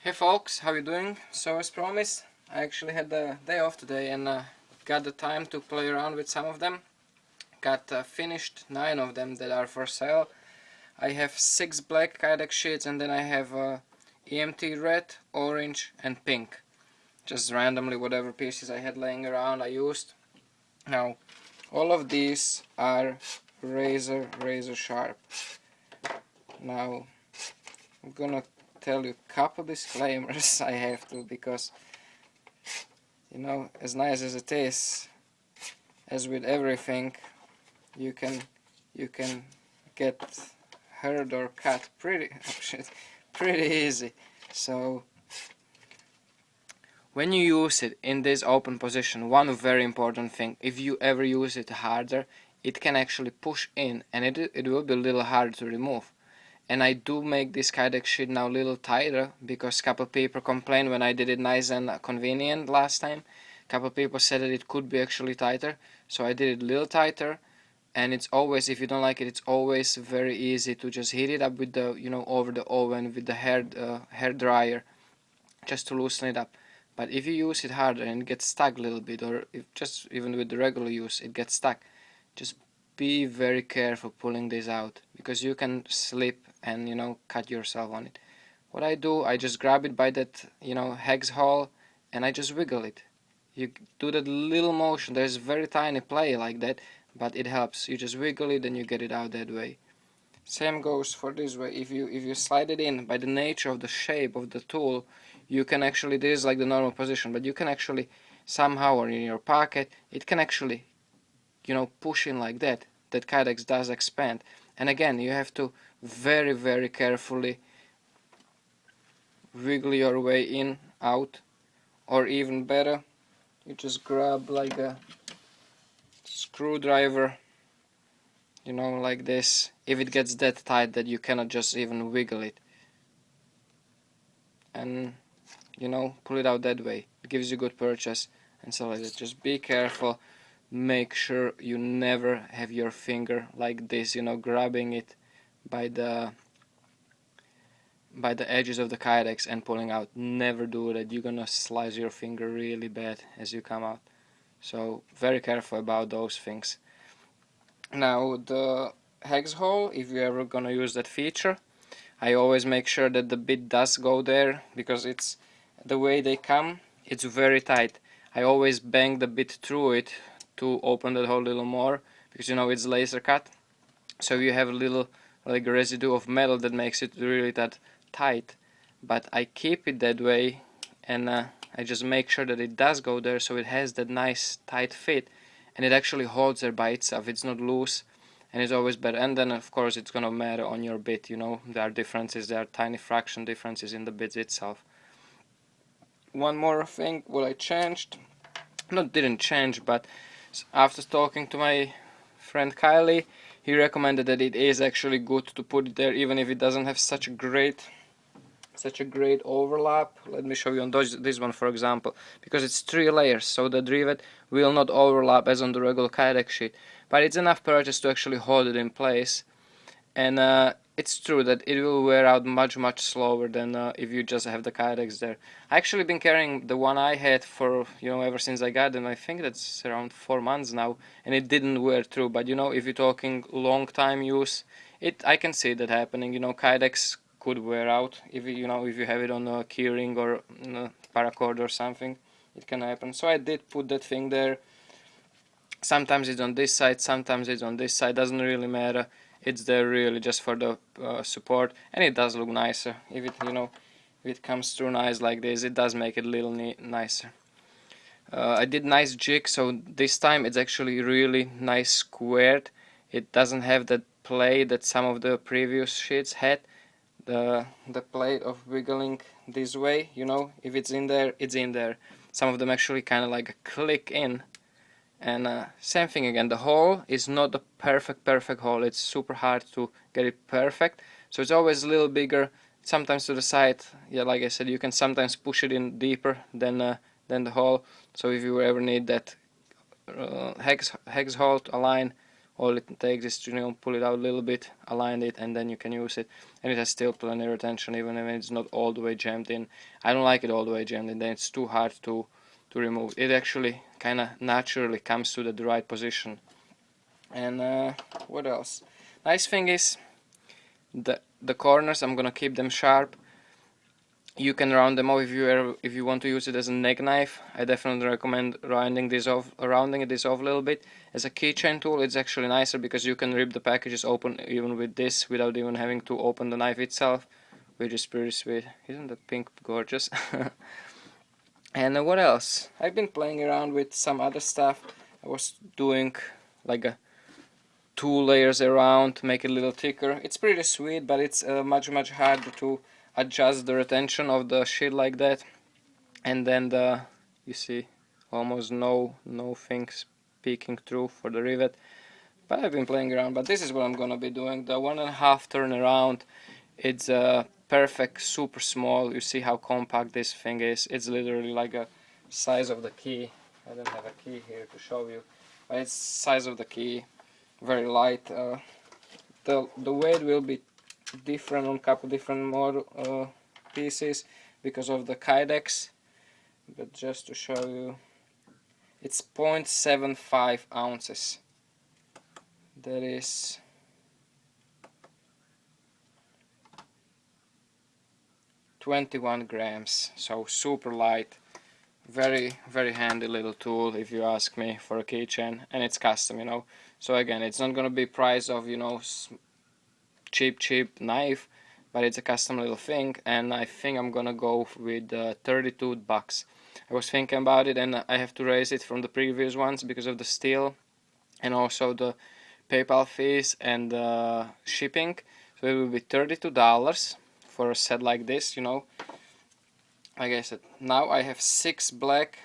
Hey folks, how you doing? So as promised, I actually had the day off today and got the time to play around with some of them. Got finished 9 of them that are for sale. I have 6 black kydex sheets and then I have EMT red, orange and pink. Just randomly whatever pieces I had laying around I used. Now all of these are razor sharp. Now I'm gonna tell you a couple disclaimers I have to, because you know, as nice as it is, as with everything, you can get hurt or cut pretty easy. So when you use it in this open position, one very important thing, if you ever use it harder, it can actually push in and it will be a little hard to remove. And I do make this kydex sheet now a little tighter, because a couple people complained when I did it nice and convenient last time. A couple people said that it could be actually tighter, so I did it a little tighter. And it's always, if you don't like it, it's always very easy to just heat it up with the, you know, over the oven with the hair dryer, just to loosen it up. But if you use it harder and it gets stuck a little bit, or if just even with the regular use it gets stuck, just be very careful pulling this out, because you can slip and, you know, cut yourself on it. What I do, I just grab it by that, you know, hex hole and I just wiggle it. You do that little motion, there's very tiny play like that, but it helps. You just wiggle it and you get it out that way. Same goes for this way. If you slide it in, by the nature of the shape of the tool, you can actually, this is like the normal position, but you can actually somehow, or in your pocket, it can actually, you know, push in like that. That kydex does expand. And again, you have to very carefully wiggle your way in, out, or even better, you just grab like a screwdriver, you know, like this, if it gets that tight that you cannot just even wiggle it, and, you know, pull it out that way. It gives you good purchase. And so like that. Just be careful, make sure you never have your finger like this, you know, grabbing it by the edges of the kydex and pulling out. Never do that. You're gonna slice your finger really bad as you come out. So very careful about those things. Now the hex hole, if you're ever gonna use that feature, I always make sure that the bit does go there, because it's the way they come, it's very tight. I always bang the bit through it to open that hole a little more, because, you know, it's laser cut, so you have a little like residue of metal that makes it really that tight. But I keep it that way, and I just make sure that it does go there, so it has that nice tight fit, and it actually holds there by itself. It's not loose, and it's always better. And then of course it's gonna matter on your bit, you know, there are differences, there are tiny fraction differences in the bits itself. One more thing what I changed, didn't change, but after talking to my friend Kylie, he recommended that it is actually good to put it there even if it doesn't have such a great overlap. Let me show you on this one, for example, because it's 3 layers, so the rivet will not overlap as on the regular kydex sheet, but it's enough purchase to actually hold it in place. And it's true that it will wear out much slower than if you just have the kydex there. I actually been carrying the one I had for, you know, ever since I got them. I think that's around 4 months now, and it didn't wear through. But, you know, if you're talking long time use, I can see that happening. You know, kydex could wear out if you know, if you have it on a keyring or paracord or something, it can happen. So I did put that thing there. Sometimes it's on this side, sometimes it's on this side, doesn't really matter. It's there really just for the support, and it does look nicer if it, you know, if it comes through nice like this. It does make it a little nicer. I did nice jig, so this time it's actually really nice squared. It doesn't have that play that some of the previous sheets had. The play of wiggling this way, you know, if it's in there, it's in there. Some of them actually kind of like click in. And same thing again, the hole is not the perfect hole. It's super hard to get it perfect, so it's always a little bigger, sometimes to the side. Yeah, like I said, you can sometimes push it in deeper than the hole, so if you ever need that hex hole to align All it takes is to, you know, pull it out a little bit, align it, and then you can use it. And it has still plenty of retention even if it's not all the way jammed in. I don't like it all the way jammed in, then it's too hard to remove. It actually kind of naturally comes to the right position. And what else? Nice thing is the corners, I'm gonna keep them sharp. You can round them off if you want to use it as a neck knife. I definitely recommend rounding this off a little bit. As a keychain tool, it's actually nicer because you can rip the packages open even with this without even having to open the knife itself, which is pretty sweet. Isn't that pink gorgeous? And what else? I've been playing around with some other stuff. I was doing like a 2 layers around, make it a little thicker. It's pretty sweet, but it's much harder to adjust the retention of the shit like that. And then you see almost no things peeking through for the rivet. But I've been playing around, but this is what I'm gonna be doing. The 1.5 turn around, it's perfect, super small. You see how compact this thing is. It's literally like a size of the key. I don't have a key here to show you, but it's size of the key. Very light. The weight will be different on a couple different more pieces because of the kydex, but just to show you, it's 0.75 ounces. That is 21 grams, so super light. Very handy little tool if you ask me, for a keychain, and it's custom, you know. So again, it's not gonna be price of, you know, cheap knife, but it's a custom little thing, and I think I'm gonna go with $32. I was thinking about it, and I have to raise it from the previous ones because of the steel and also the PayPal fees and shipping. So it will be $32 for a set like this, you know. Like I said, now I have 6 black,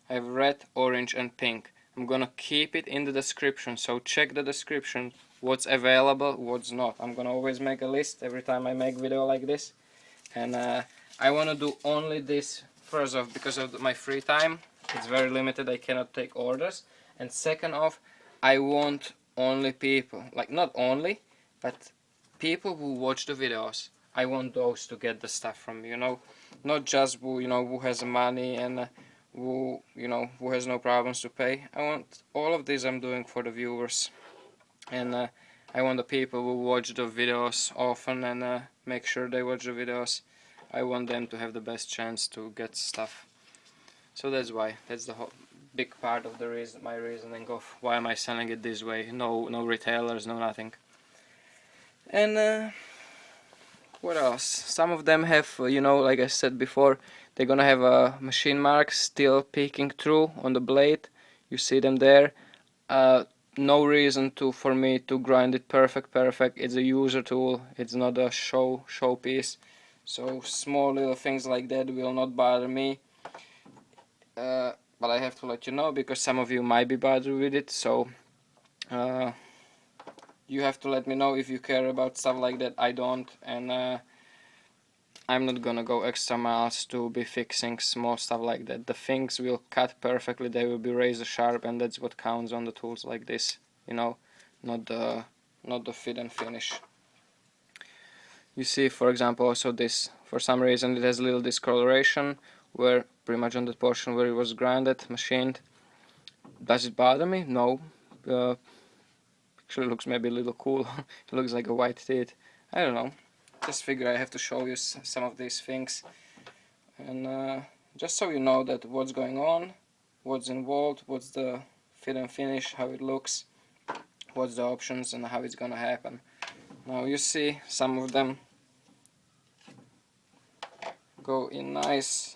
I have red, orange and pink. I'm gonna keep it in the description, so check the description, what's available, what's not. I'm gonna always make a list every time I make video like this. And I wanna do only this, first off, because of my free time. It's very limited, I cannot take orders. And second off, I want only people, like not only, but people who watch the videos. I want those to get the stuff from me, you know, not just who, you know, who has money and who, you know, who has no problems to pay. I want all of this I'm doing for the viewers, and I want the people who watch the videos often and make sure they watch the videos. I want them to have the best chance to get stuff. So that's why, that's the whole big part of the reason, my reasoning of why am I selling it this way. No retailers, no nothing. And what else? Some of them have, you know, like I said before, they're gonna have machine marks still peeking through on the blade. You see them there. No reason for me to grind it perfect. It's a user tool. It's not a show piece. So small little things like that will not bother me. But I have to let you know because some of you might be bothered with it. So you have to let me know if you care about stuff like that. I don't, and I'm not gonna go extra miles to be fixing small stuff like that. The things will cut perfectly, they will be razor sharp, and that's what counts on the tools like this, you know, not the fit and finish. You see, for example, also this, for some reason it has a little discoloration where pretty much on the portion where it was grinded, machined. Does it bother me? No. Actually looks maybe a little cool. It looks like a white teeth. I don't know. Just figure I have to show you some of these things, and just so you know that what's going on, what's involved, what's the fit and finish, how it looks, what's the options and how it's gonna happen. Now you see some of them go in nice,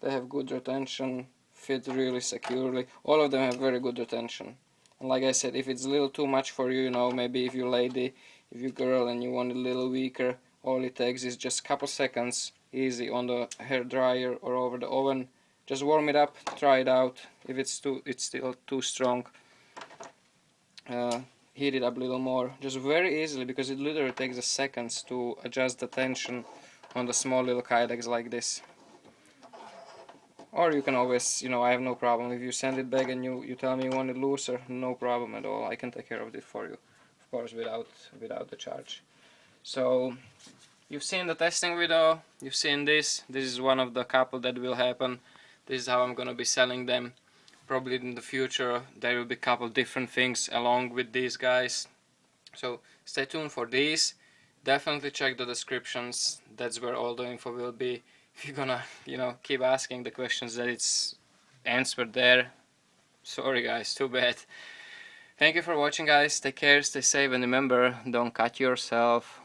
they have good retention, fit really securely. All of them have very good retention. And like I said, if it's a little too much for you, you know, maybe if you're lady, if you're girl and you want it a little weaker, all it takes is just a couple seconds, easy, on the hair dryer or over the oven. Just warm it up, try it out. If it's still too strong, heat it up a little more. Just very easily, because it literally takes a seconds to adjust the tension on the small little kydex like this. Or you can always, I have no problem if you send it back and you tell me you want it looser, no problem at all. I can take care of it for you, of course, without the charge. So you've seen the testing video, you've seen this. This is one of the couple that will happen. This is how I'm gonna be selling them. Probably in the future there will be a couple different things along with these guys. So stay tuned for these. Definitely check the descriptions. That's where all the info will be. If you're gonna, keep asking the questions that it's answered there, sorry guys, too bad. Thank you for watching, guys. Take care, stay safe, and remember, don't cut yourself.